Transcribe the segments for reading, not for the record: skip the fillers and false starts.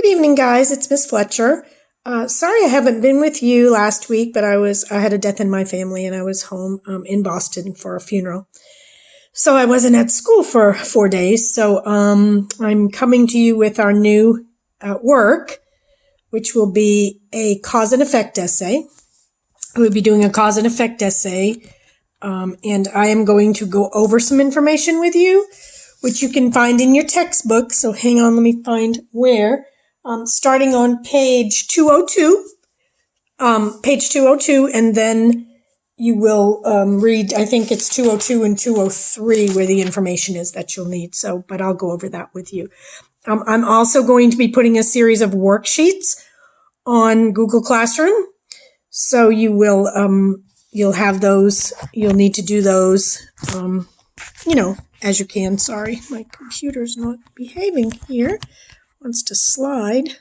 Good evening, guys. It's Miss Fletcher. Sorry I haven't been with you last week, but I had a death in my family and I was home in Boston for a funeral. So I wasn't at school for 4 days. So I'm coming to you with our new work, which will be a cause and effect essay. We'll be doing a cause and effect essay, and I am going to go over some information with you, which you can find in your textbook. So hang on, let me find where. Starting on page 202, and then you will read, I think it's 202 and 203 where the information is that you'll need. So, but I'll go over that with you. I'm also going to be putting a series of worksheets on Google Classroom. So you will, you'll have those, you'll need to do those, as you can. Sorry, my computer's not behaving here. Wants to slide.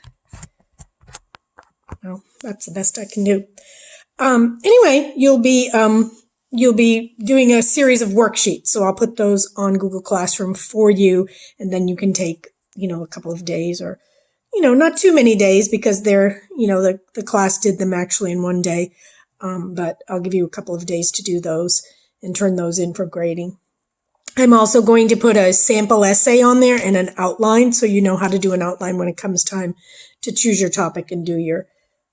Well, that's the best I can do. Anyway, you'll be doing a series of worksheets. So I'll put those on Google Classroom for you, and then you can take, a couple of days or, not too many days because they're, the class did them actually in one day. But I'll give you a couple of days to do those and turn those in for grading. I'm also going to put a sample essay on there and an outline so you know how to do an outline when it comes time to choose your topic and do your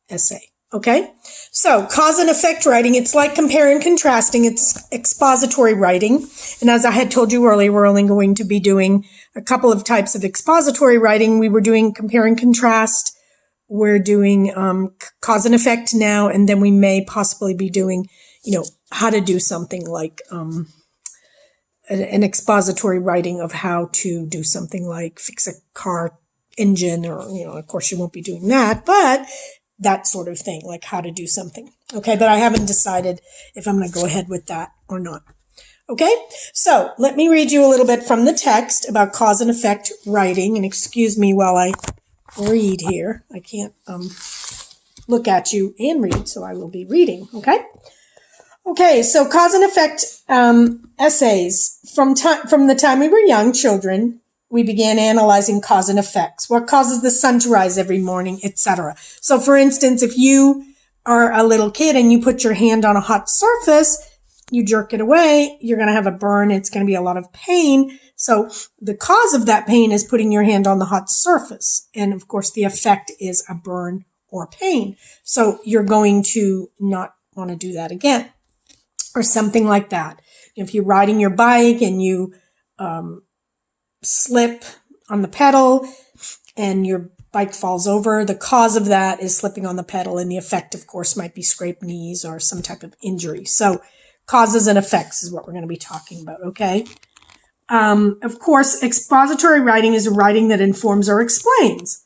essay. Okay? So, cause and effect writing, it's like compare and contrasting. It's expository writing. And as I had told you earlier, we're only going to be doing a couple of types of expository writing. We were doing compare and contrast. We're doing cause and effect now, and then we may possibly be doing, how to do something like an expository writing of how to do something like fix a car engine or, of course you won't be doing that, but that sort of thing, like how to do something. Okay, but I haven't decided if I'm going to go ahead with that or not. Okay, so let me read you a little bit from the text about cause and effect writing, and excuse me while I read here. I can't look at you and read, so I will be reading, okay? Okay, so cause and effect essays. From the time we were young children, we began analyzing cause and effects. What causes the sun to rise every morning, etc. So, for instance, if you are a little kid and you put your hand on a hot surface, you jerk it away, you're going to have a burn. It's going to be a lot of pain. So the cause of that pain is putting your hand on the hot surface. And, of course, the effect is a burn or pain. So you're going to not want to do that again. Or something like that. If you're riding your bike and you slip on the pedal and your bike falls over, the cause of that is slipping on the pedal, and the effect, of course, might be scraped knees or some type of injury. So causes and effects is what we're going to be talking about, okay? Of course, expository writing is a writing that informs or explains.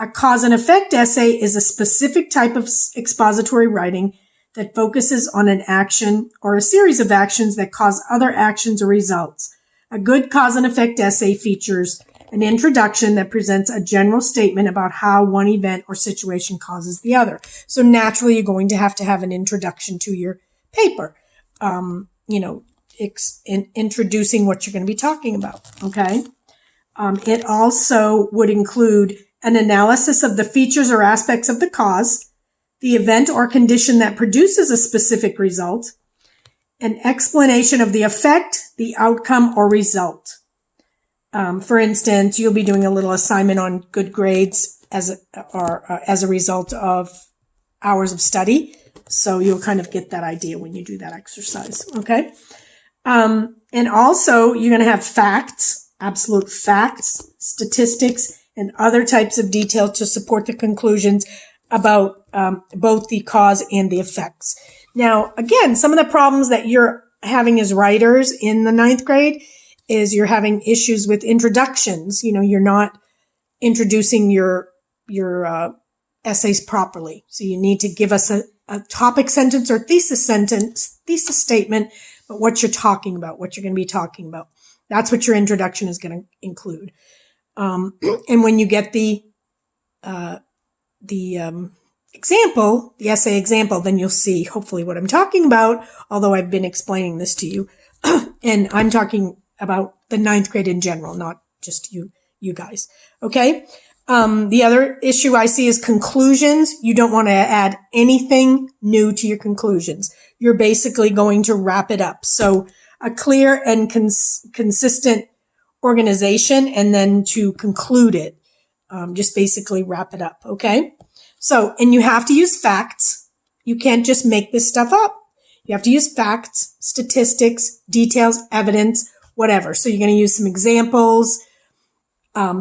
A cause and effect essay is a specific type of expository writing that focuses on an action or a series of actions that cause other actions or results. A good cause and effect essay features an introduction that presents a general statement about how one event or situation causes the other. So naturally, you're going to have an introduction to your paper, introducing what you're going to be talking about, okay? It also would include an analysis of the features or aspects of the cause, the event or condition that produces a specific result, an explanation of the effect, the outcome, or result. For instance, you'll be doing a little assignment on good grades as a result of hours of study. So you'll kind of get that idea when you do that exercise, okay? And also, you're going to have facts, absolute facts, statistics, and other types of detail to support the conclusions about both the cause and the effects. Now, again, some of the problems that you're having as writers in the 9th grade is you're having issues with introductions. You're not introducing your essays properly. So you need to give us a topic sentence or thesis statement, but what you're talking about, what you're going to be talking about. That's what your introduction is going to include. And when you get the example, the essay example, then you'll see hopefully what I'm talking about, although I've been explaining this to you. And I'm talking about the 9th grade in general, not just you guys. Okay? The other issue I see is conclusions. You don't want to add anything new to your conclusions. You're basically going to wrap it up. So a clear and consistent organization, and then to conclude it, just basically wrap it up. Okay. So, and you have to use facts. You can't just make this stuff up. You have to use facts, statistics, details, evidence, whatever. So you're going to use some examples,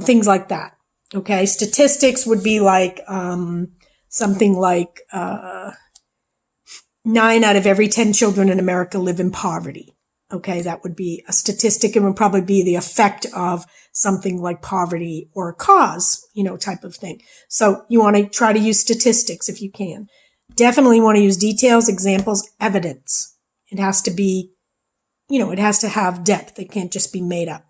things like that. Okay. Statistics would be like, something like, 9 out of every 10 children in America live in poverty. Okay. That would be a statistic. It would probably be the effect of something like poverty or a cause, type of thing. So you want to try to use statistics if you can. Definitely want to use details, examples, evidence. It has to be, it has to have depth. It can't just be made up.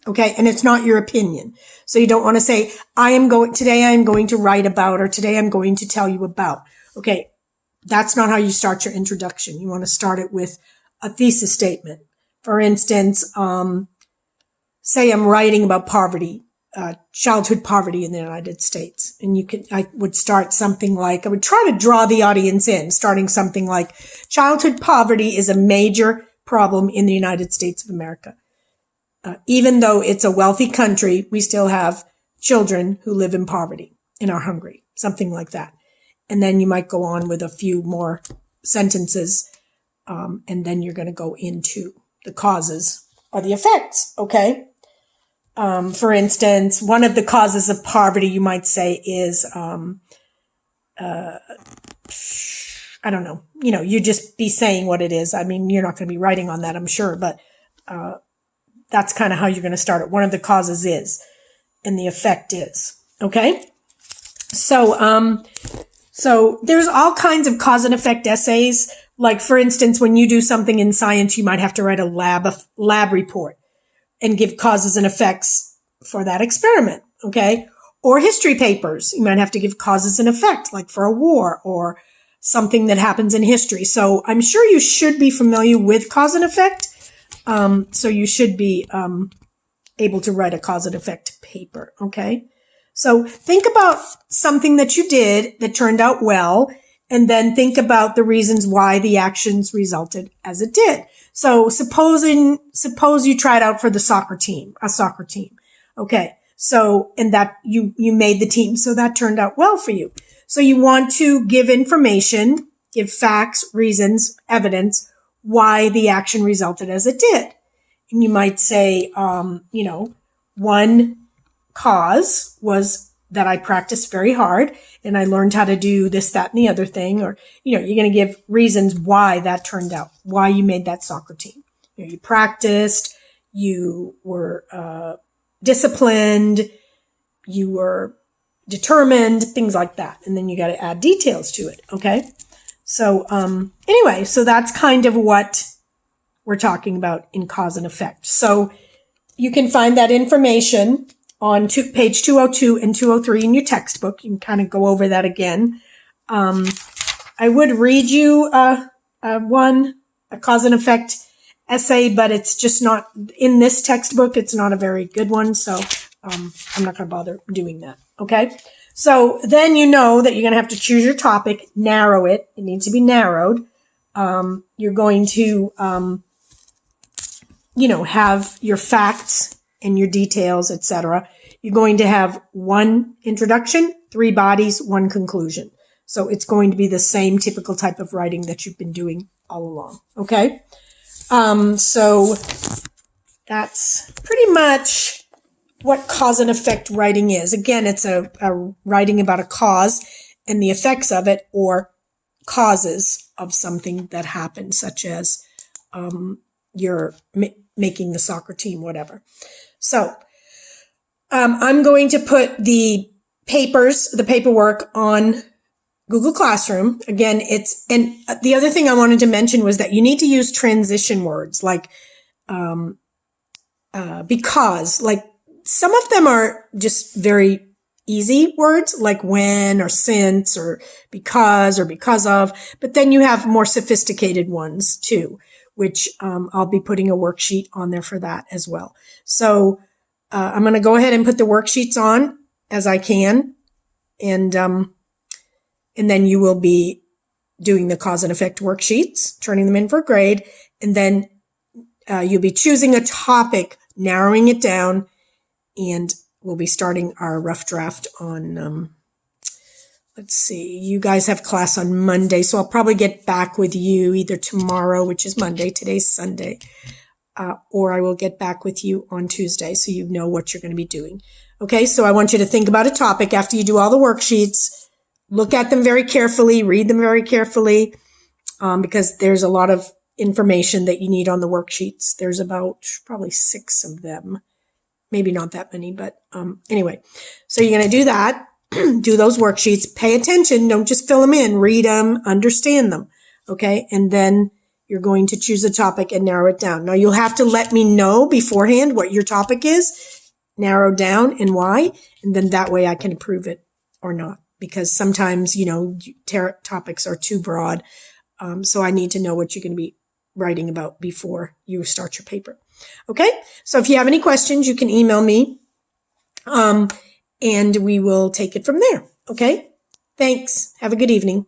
Okay. And it's not your opinion. So you don't want to say, today I am going to write about, or today I'm going to tell you about. Okay. That's not how you start your introduction. You want to start it with a thesis statement. For instance, say I'm writing about poverty, childhood poverty in the United States. And I would start something like, I would try to draw the audience in, starting something like, childhood poverty is a major problem in the United States of America. Even though it's a wealthy country, we still have children who live in poverty and are hungry, something like that. And then you might go on with a few more sentences, and then you're going to go into the causes or the effects, okay? For instance, one of the causes of poverty, you might say, is, I don't know, you just be saying what it is. I mean, you're not going to be writing on that, I'm sure, but that's kind of how you're going to start it. One of the causes is, and the effect is, okay? So there's all kinds of cause and effect essays. Like, for instance, when you do something in science, you might have to write a lab report and give causes and effects for that experiment, okay? Or history papers. You might have to give causes and effect, like for a war or something that happens in history. So I'm sure you should be familiar with cause and effect. So you should be able to write a cause and effect paper, okay? So think about something that you did that turned out well, and then think about the reasons why the actions resulted as it did. So suppose you tried out for a soccer team. Okay. So, and that you made the team. So that turned out well for you. So you want to give information, give facts, reasons, evidence why the action resulted as it did. And you might say, one cause was that I practiced very hard and I learned how to do this, that, and the other thing. Or, you're going to give reasons why that turned out, why you made that soccer team. You practiced, you were disciplined, you were determined, things like that. And then you got to add details to it. Okay. So, anyway, so that's kind of what we're talking about in cause and effect. So you can find that information on page 202 and 203 in your textbook. You can kind of go over that again. I would read you a cause and effect essay, but it's just not in this textbook. It's not a very good one. So I'm not going to bother doing that. Okay. So then you know that you're going to have to choose your topic, narrow it. It needs to be narrowed. You're going to, have your facts and your details, etc. You're going to have one introduction, 3 bodies, 1 conclusion. So it's going to be the same typical type of writing that you've been doing all along. Okay. So that's pretty much what cause and effect writing is. Again, it's a writing about a cause and the effects of it, or causes of something that happened, such as you're making the soccer team, whatever. So I'm going to put the paperwork on Google Classroom. Again, and the other thing I wanted to mention was that you need to use transition words like because, like some of them are just very easy words like when or since or because of, but then you have more sophisticated ones too, which I'll be putting a worksheet on there for that as well. So I'm going to go ahead and put the worksheets on as I can. And then you will be doing the cause and effect worksheets, turning them in for grade. And then you'll be choosing a topic, narrowing it down, and we'll be starting our rough draft on, let's see, you guys have class on Monday, so I'll probably get back with you either tomorrow, which is Monday, today's Sunday, or I will get back with you on Tuesday so you know what you're going to be doing. Okay, so I want you to think about a topic after you do all the worksheets. Look at them very carefully, read them very carefully, because there's a lot of information that you need on the worksheets. There's about probably 6 of them. Maybe not that many, but anyway. So you're going to do that, do those worksheets, pay attention, don't just fill them in, read them, understand them, okay? And then you're going to choose a topic and narrow it down. Now you'll have to let me know beforehand what your topic is, narrow down and why, and then that way I can approve it or not. Because sometimes, topics are too broad. So I need to know what you're going to be writing about before you start your paper. Okay? So if you have any questions, you can email me. And we will take it from there. Okay? Thanks. Have a good evening.